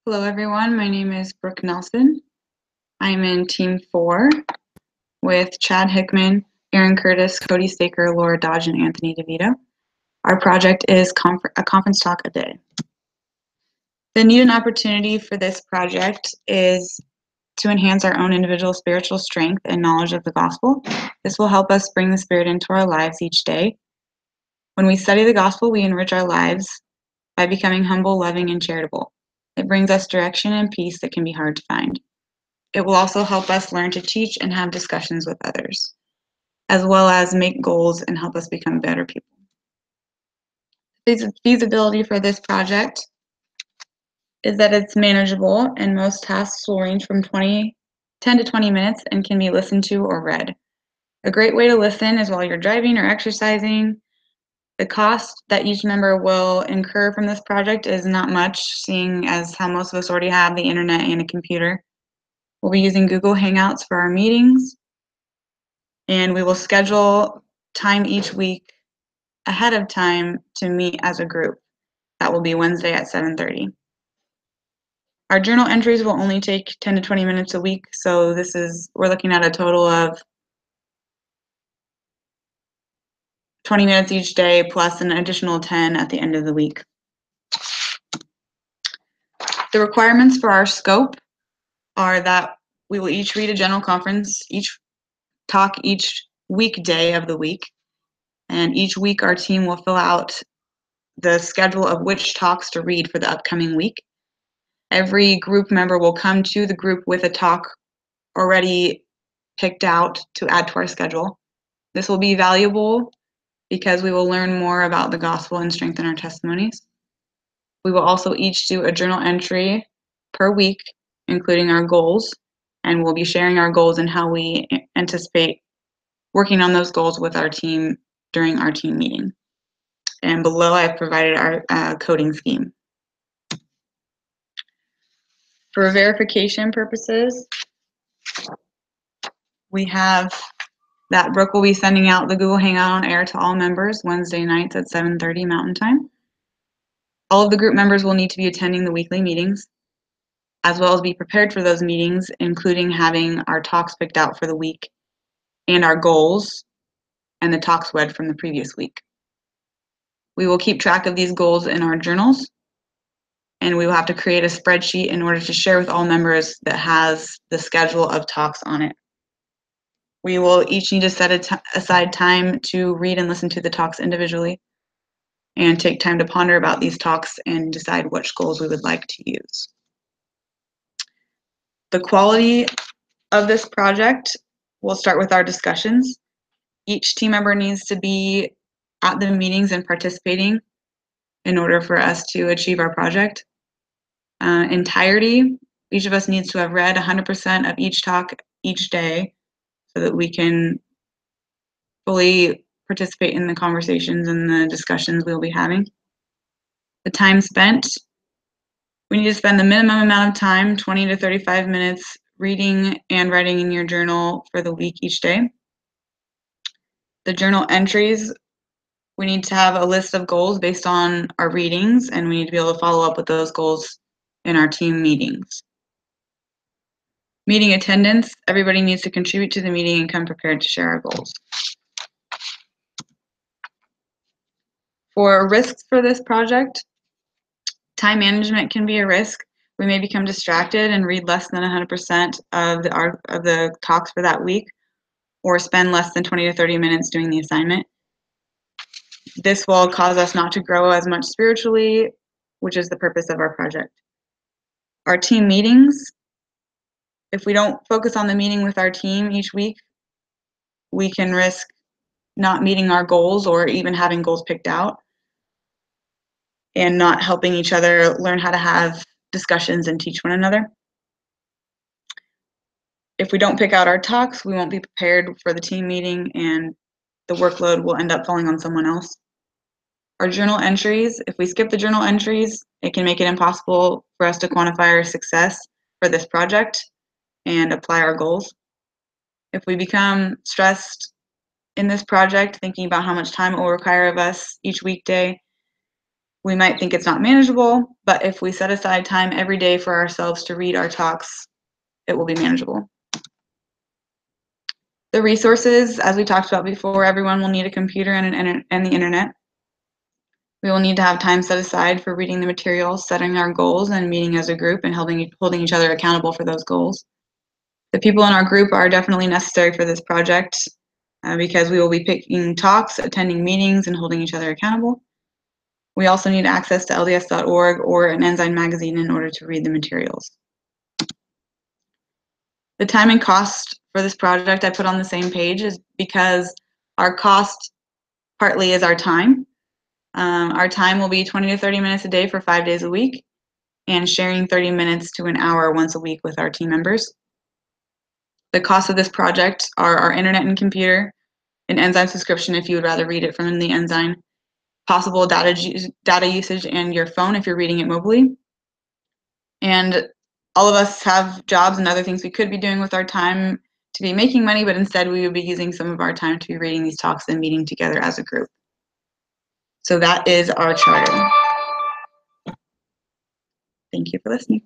Hello, everyone. My name is Brooke Nelson. I'm in Team 4 with Chad Hickman, Aaron Curtis, Cody Staker, Laura Dodge, and Anthony DeVito. Our project is a conference talk a day. The need and opportunity for this project is to enhance our own individual spiritual strength and knowledge of the gospel. This will help us bring the Spirit into our lives each day. When we study the gospel, we enrich our lives by becoming humble, loving, and charitable. It brings us direction and peace that can be hard to find. It will also help us learn to teach and have discussions with others, as well as make goals and help us become better people. Feasibility for this project is that it's manageable and most tasks will range from 10 to 20 minutes and can be listened to or read. A great way to listen is while you're driving or exercising. The cost that each member will incur from this project is not much, seeing as how most of us already have the internet and a computer. We'll be using Google Hangouts for our meetings, and we will schedule time each week ahead of time to meet as a group. That will be Wednesday at 7:30. Our journal entries will only take 10 to 20 minutes a week, so we're looking at a total of 20 minutes each day plus an additional 10 at the end of the week. The requirements for our scope are that we will each read a general conference, each weekday of the week, and each week our team will fill out the schedule of which talks to read for the upcoming week. Every group member will come to the group with a talk already picked out to add to our schedule. This will be valuable because we will learn more about the gospel and strengthen our testimonies. We will also each do a journal entry per week, including our goals, and we'll be sharing our goals and how we anticipate working on those goals with our team during our team meeting. And below, I've provided our coding scheme. For verification purposes, we have that Brooke will be sending out the Google Hangout on air to all members Wednesday nights at 7:30 Mountain Time. All of the group members will need to be attending the weekly meetings, as well as be prepared for those meetings, including having our talks picked out for the week and our goals and the talks read from the previous week. We will keep track of these goals in our journals, and we will have to create a spreadsheet in order to share with all members that has the schedule of talks on it. We will each need to set aside time to read and listen to the talks individually and take time to ponder about these talks and decide which goals we would like to use. The quality of this project will start with our discussions. Each team member needs to be at the meetings and participating in order for us to achieve our project. Entirety, each of us needs to have read 100% of each talk each day so that we can fully participate in the conversations and the discussions we'll be having. The time spent, we need to spend the minimum amount of time, 20 to 35 minutes, reading and writing in your journal for the week each day. The journal entries, we need to have a list of goals based on our readings, and we need to be able to follow up with those goals in our team meetings. Meeting attendance, everybody needs to contribute to the meeting and come prepared to share our goals. For risks for this project, time management can be a risk. We may become distracted and read less than 100% of the talks for that week, or spend less than 20 to 30 minutes doing the assignment. This will cause us not to grow as much spiritually, which is the purpose of our project. Our team meetings, if we don't focus on the meeting with our team each week, we can risk not meeting our goals or even having goals picked out and not helping each other learn how to have discussions and teach one another. If we don't pick out our talks, we won't be prepared for the team meeting and the workload will end up falling on someone else. Our journal entries, if we skip the journal entries, it can make it impossible for us to quantify our success for this project and apply our goals. If we become stressed in this project, thinking about how much time it will require of us each weekday, We might think it's not manageable, but if we set aside time every day for ourselves to read our talks, it will be manageable. The resources, as we talked about before, everyone will need a computer and the internet. We will need to have time set aside for reading the materials, setting our goals, and meeting as a group and holding each other accountable for those goals. The people in our group are definitely necessary for this project because we will be picking talks, attending meetings, and holding each other accountable. We also need access to LDS.org or an Ensign magazine in order to read the materials. The time and cost for this project I put on the same page is because our cost partly is our time. Our time will be 20 to 30 minutes a day for 5 days a week and sharing 30 minutes to an hour once a week with our team members. The cost of this project are our internet and computer, an Ensign subscription if you would rather read it from the Ensign, possible data usage, and your phone if you're reading it mobily. And all of us have jobs and other things we could be doing with our time to be making money, but instead we would be using some of our time to be reading these talks and meeting together as a group. So that is our charter. Thank you for listening.